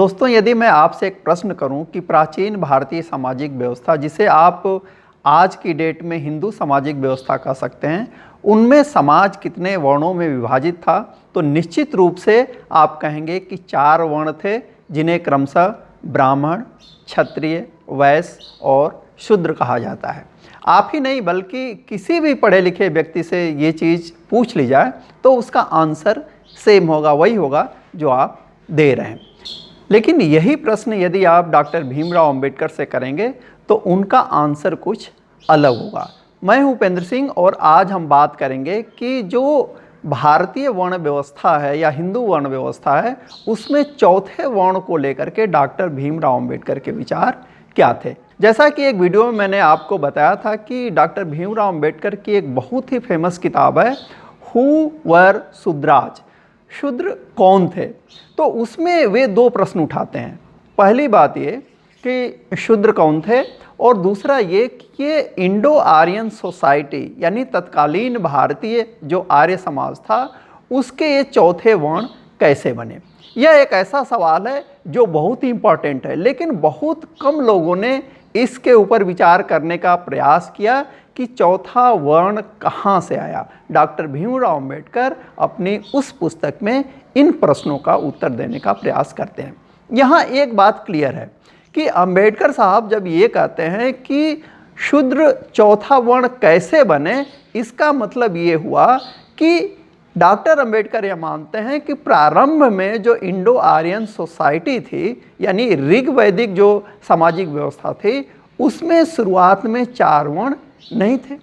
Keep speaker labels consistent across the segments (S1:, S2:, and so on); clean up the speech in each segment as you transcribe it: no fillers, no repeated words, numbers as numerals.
S1: दोस्तों, यदि मैं आपसे एक प्रश्न करूं कि प्राचीन भारतीय सामाजिक व्यवस्था, जिसे आप आज की डेट में हिंदू सामाजिक व्यवस्था कह सकते हैं, उनमें समाज कितने वर्णों में विभाजित था, तो निश्चित रूप से आप कहेंगे कि 4 वर्ण थे, जिन्हें क्रमशः ब्राह्मण, क्षत्रिय, वैश्य और शूद्र कहा जाता है। आप ही नहीं बल्कि किसी भी पढ़े लिखे व्यक्ति से ये चीज़ पूछ ली जाए तो उसका आंसर सेम होगा, वही होगा जो आप दे रहे हैं। लेकिन यही प्रश्न यदि आप डॉक्टर भीमराव अंबेडकर से करेंगे तो उनका आंसर कुछ अलग होगा। मैं हूं उपेंद्र सिंह और आज हम बात करेंगे कि जो भारतीय वर्ण व्यवस्था है या हिंदू वर्ण व्यवस्था है, उसमें चौथे वर्ण को लेकर के डॉक्टर भीमराव अंबेडकर के विचार क्या थे। जैसा कि एक वीडियो में मैंने आपको बताया था कि डॉक्टर भीमराव अंबेडकर की एक बहुत ही फेमस किताब है हु वर शूद्राज, शूद्र कौन थे। तो उसमें वे 2 प्रश्न उठाते हैं। पहली बात ये कि शूद्र कौन थे और दूसरा ये कि ये इंडो आर्यन सोसाइटी यानी तत्कालीन भारतीय जो आर्य समाज था, उसके ये चौथे वर्ण कैसे बने। यह एक ऐसा सवाल है जो बहुत ही इम्पॉर्टेंट है, लेकिन बहुत कम लोगों ने इसके ऊपर विचार करने का प्रयास किया कि चौथा वर्ण कहाँ से आया। डॉक्टर भीमराव अंबेडकर अपनी उस पुस्तक में इन प्रश्नों का उत्तर देने का प्रयास करते हैं। यहाँ एक बात क्लियर है कि अंबेडकर साहब जब ये कहते हैं कि शूद्र चौथा वर्ण कैसे बने, इसका मतलब ये हुआ कि डॉक्टर अंबेडकर ये मानते हैं कि प्रारंभ में जो इंडो आर्यन सोसाइटी थी, यानी ऋग वैदिक जो सामाजिक व्यवस्था थी, उसमें शुरुआत में 4 वर्ण नहीं थे।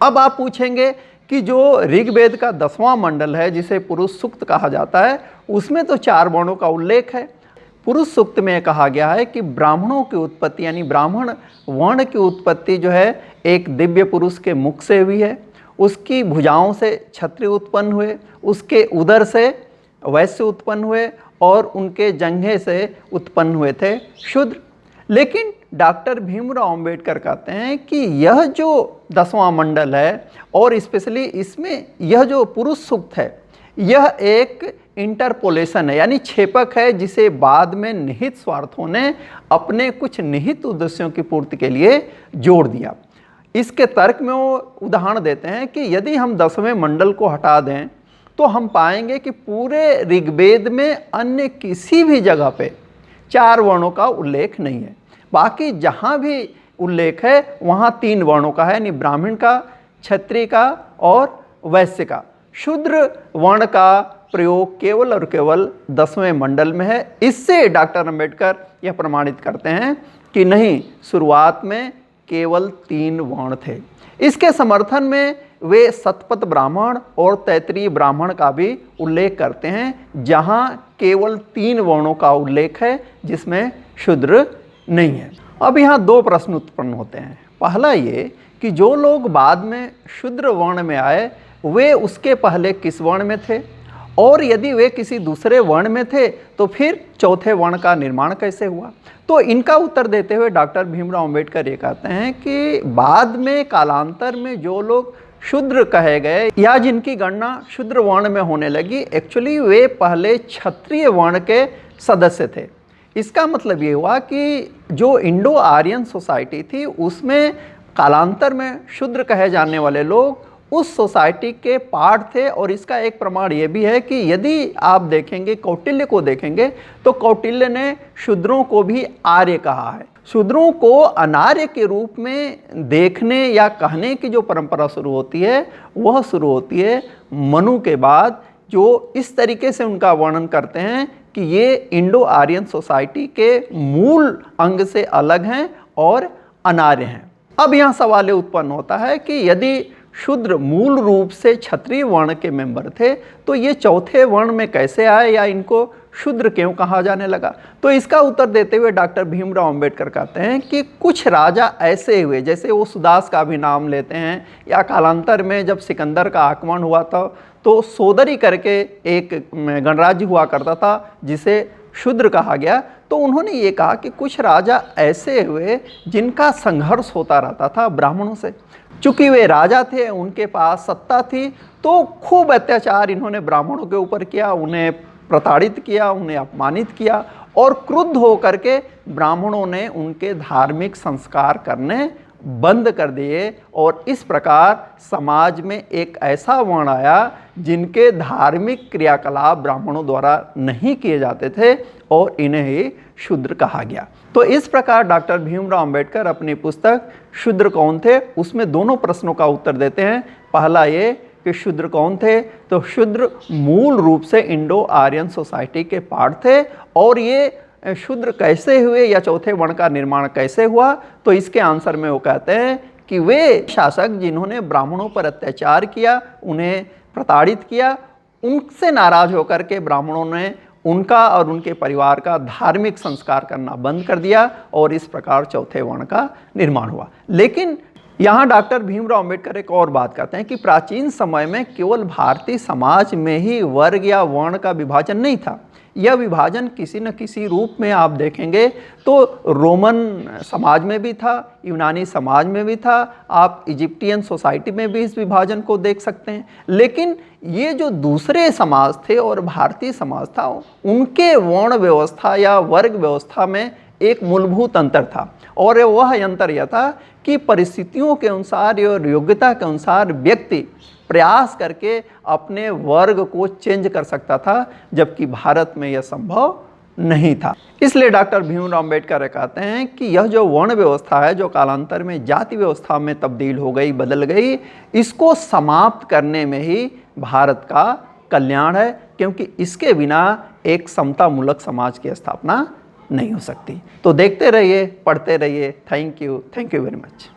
S1: अब आप पूछेंगे कि जो ऋग्वेद का 10वां मंडल है, जिसे पुरुष सूक्त कहा जाता है, उसमें तो 4 वर्णों का उल्लेख है। पुरुष सूक्त में कहा गया है कि ब्राह्मणों की उत्पत्ति यानी ब्राह्मण वर्ण की उत्पत्ति जो है एक दिव्य पुरुष के मुख से हुई है, उसकी भुजाओं से क्षत्रिय उत्पन्न हुए, उसके उदर से वैश्य उत्पन्न हुए और उनके जंघे से उत्पन्न हुए थे शूद्र। लेकिन डॉक्टर भीमराव अंबेडकर कहते हैं कि यह जो 10वां मंडल है और स्पेशली इसमें यह जो पुरुष सूक्त है, यह एक इंटरपोलेशन है यानी छेपक है, जिसे बाद में निहित स्वार्थों ने अपने कुछ निहित उद्देश्यों की पूर्ति के लिए जोड़ दिया। इसके तर्क में वो उदाहरण देते हैं कि यदि हम 10वें मंडल को हटा दें तो हम पाएंगे कि पूरे ऋग्वेद में अन्य किसी भी जगह पे 4 वर्णों का उल्लेख नहीं है। बाकी जहाँ भी उल्लेख है वहाँ 3 वर्णों का है, यानी ब्राह्मण का, क्षत्रिय का और वैश्य का। शूद्र वर्ण का प्रयोग केवल और केवल 10वें मंडल में है। इससे डॉक्टर अंबेडकर यह प्रमाणित करते हैं कि नहीं, शुरुआत में केवल 3 वर्ण थे। इसके समर्थन में वे शतपथ ब्राह्मण और तैत्तिरीय ब्राह्मण का भी उल्लेख करते हैं, जहाँ केवल 3 वर्णों का उल्लेख है, जिसमें शूद्र नहीं है। अब यहाँ 2 प्रश्न उत्पन्न होते हैं। पहला ये कि जो लोग बाद में शूद्र वर्ण में आए, वे उसके पहले किस वर्ण में थे, और यदि वे किसी दूसरे वर्ण में थे तो फिर चौथे वर्ण का निर्माण कैसे हुआ। तो इनका उत्तर देते हुए डॉक्टर भीमराव अंबेडकर ये कहते हैं कि बाद में कालांतर में जो लोग शूद्र कहे गए या जिनकी गणना शूद्र वर्ण में होने लगी, एक्चुअली वे पहले क्षत्रिय वर्ण के सदस्य थे। इसका मतलब ये हुआ कि जो इंडो आर्यन सोसाइटी थी, उसमें कालांतर में शूद्र कहे जाने वाले लोग उस सोसाइटी के पार्ट थे। और इसका एक प्रमाण ये भी है कि यदि आप देखेंगे, कौटिल्य को देखेंगे, तो कौटिल्य ने शूद्रों को भी आर्य कहा है। शूद्रों को अनार्य के रूप में देखने या कहने की जो परंपरा शुरू होती है, वह शुरू होती है मनु के बाद, जो इस तरीके से उनका वर्णन करते हैं कि ये इंडो आर्यन सोसाइटी के मूल अंग से अलग हैं और अनार्य हैं। अब यहाँ सवाल ये उत्पन्न होता है कि यदि शूद्र मूल रूप से क्षत्रिय वर्ण के मेंबर थे, तो ये चौथे वर्ण में कैसे आए या इनको शूद्र क्यों कहा जाने लगा। तो इसका उत्तर देते हुए डॉक्टर भीमराव अंबेडकर कहते हैं कि कुछ राजा ऐसे हुए, जैसे वो सुदास का भी नाम लेते हैं, या कालांतर में जब सिकंदर का आक्रमण हुआ था तो सोदरी करके एक गणराज्य हुआ करता था जिसे शूद्र कहा गया। तो उन्होंने ये कहा कि कुछ राजा ऐसे हुए जिनका संघर्ष होता रहता था ब्राह्मणों से। चूंकि वे राजा थे, उनके पास सत्ता थी, तो खूब अत्याचार इन्होंने ब्राह्मणों के ऊपर किया, उन्हें प्रताड़ित किया, उन्हें अपमानित किया और क्रुद्ध होकर के ब्राह्मणों ने उनके धार्मिक संस्कार करने बंद कर दिए और इस प्रकार समाज में एक ऐसा वर्ण आया जिनके धार्मिक क्रियाकलाप ब्राह्मणों द्वारा नहीं किए जाते थे और इन्हें ही शूद्र कहा गया। तो इस प्रकार डॉक्टर भीमराव अंबेडकर अपनी पुस्तक शूद्र कौन थे उसमें दोनों प्रश्नों का उत्तर देते हैं। पहला ये कि शूद्र कौन थे, तो शूद्र मूल रूप से इंडो आर्यन सोसाइटी के पार्ट थे और ये शूद्र कैसे हुए या चौथे वर्ण का निर्माण कैसे हुआ, तो इसके आंसर में वो कहते हैं कि वे शासक जिन्होंने ब्राह्मणों पर अत्याचार किया, उन्हें प्रताड़ित किया, उनसे नाराज होकर के ब्राह्मणों ने उनका और उनके परिवार का धार्मिक संस्कार करना बंद कर दिया और इस प्रकार चौथे वर्ण का निर्माण हुआ। लेकिन यहाँ डॉक्टर भीमराव अंबेडकर एक और बात करते हैं कि प्राचीन समय में केवल भारतीय समाज में ही वर्ग या वर्ण का विभाजन नहीं था। यह विभाजन किसी न किसी रूप में आप देखेंगे तो रोमन समाज में भी था, यूनानी समाज में भी था, आप इजिप्टियन सोसाइटी में भी इस विभाजन को देख सकते हैं। लेकिन ये जो दूसरे समाज थे और भारतीय समाज था, उनके वर्ण व्यवस्था या वर्ग व्यवस्था में एक मूलभूत अंतर था और वह अंतर यह था कि परिस्थितियों के अनुसार और योग्यता के अनुसार व्यक्ति प्रयास करके अपने वर्ग को चेंज कर सकता था, जबकि भारत में यह संभव नहीं था। इसलिए डॉक्टर भीमराव अंबेडकर कहते हैं कि यह जो वर्ण व्यवस्था है, जो कालांतर में जाति व्यवस्था में तब्दील हो गई, बदल गई, इसको समाप्त करने में ही भारत का कल्याण है, क्योंकि इसके बिना एक समतामूलक समाज की स्थापना नहीं हो सकती। तो देखते रहिए, पढ़ते रहिए। Thank you very much.